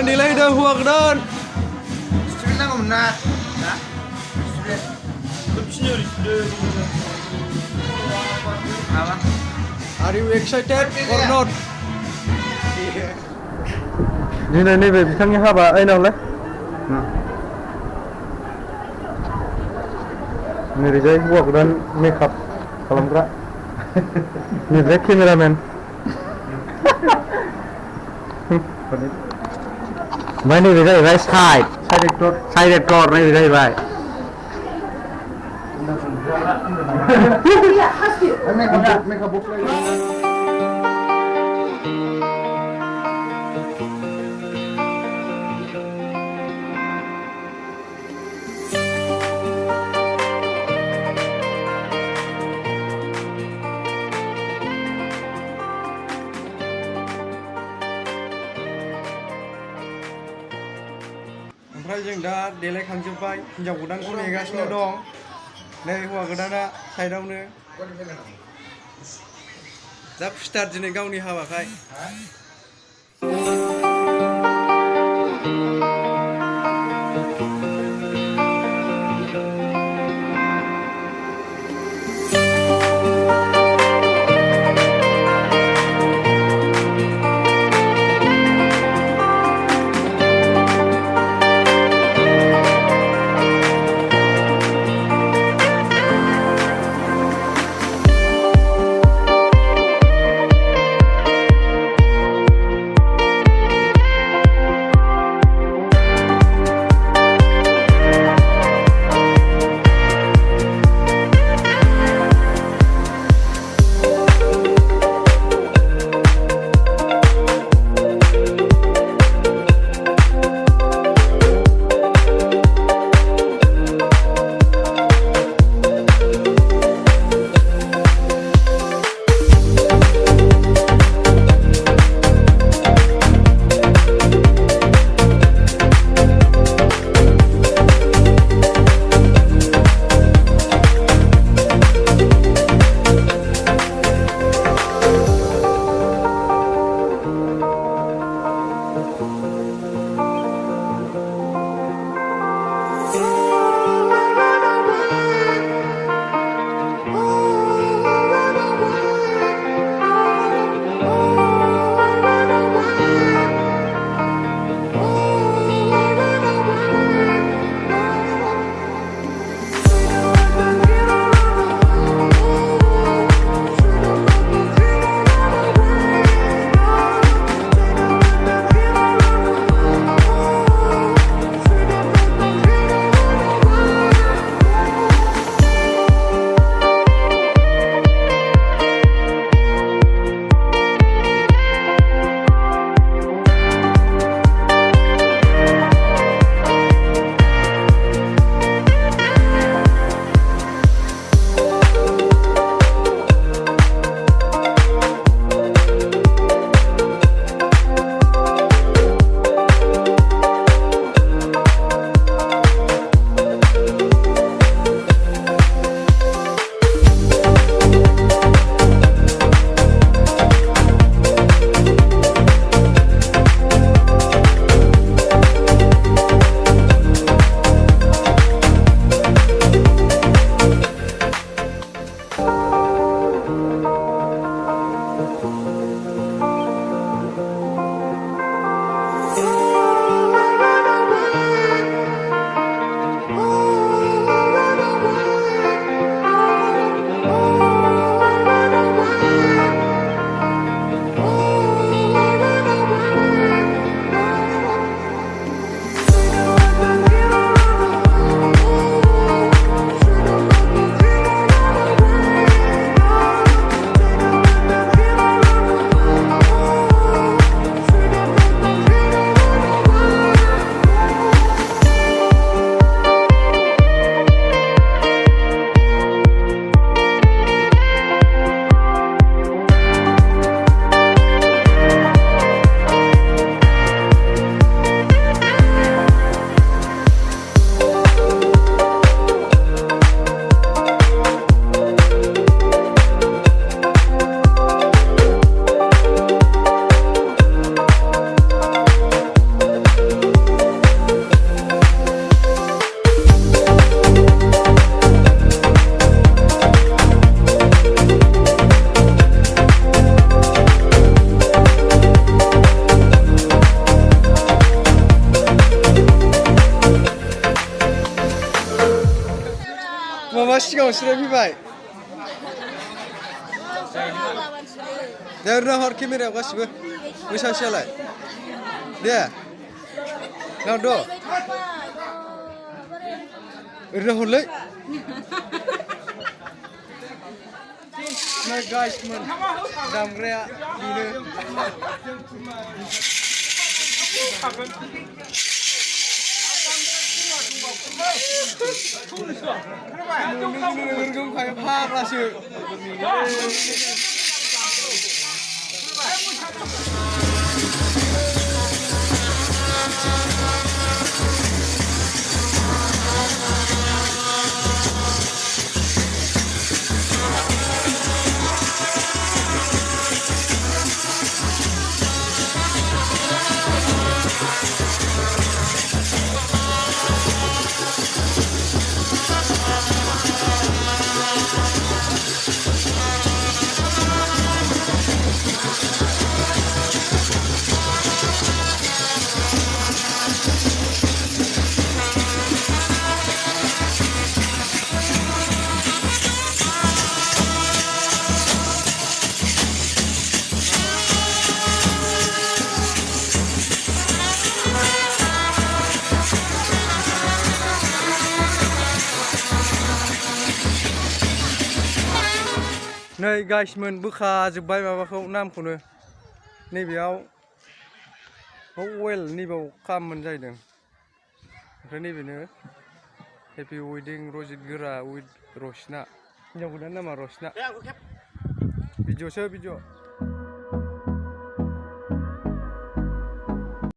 godan delay dah huwa godan. Student na kumna. Na? Student. Apa? Are you excited or not? Ini nih bisannya apa? Ini oleh. Ini Rizai huwa godan makeup kalam Gwra. Ini Rizai cameraman. Mấy này về đây side record này về đây vậy. Make a book like Oमफ्राय जों दा देलायखांजोब्बाय हिनजाव गोदानखौ नेगासिनो दं नै हौवा गोदाना साइडआवनो दा स्टार्ट दिनै गावनि हाबाखाय सिगाङाव सिराय फैबाय दे ओरैनो हर केमेरायाव गासिबो बैसासेयालाय दे नावद' ओरैनो हरलै नै गाइसमोन दामग्राया बेनो रोंगौखाय फाग्लासो नै गाइसमोन बोखाजोब्बाय माबाखौ नामखौनो नैबेयाव वेल नैबेयाव खाममोन जाहैदों ओमफ्राय नैबेनो हेपि वेडिं रजित गोरा विथ रसिना हिनजाव गोदाननि नामा रसिना भिडिअ'सो भिडिअ'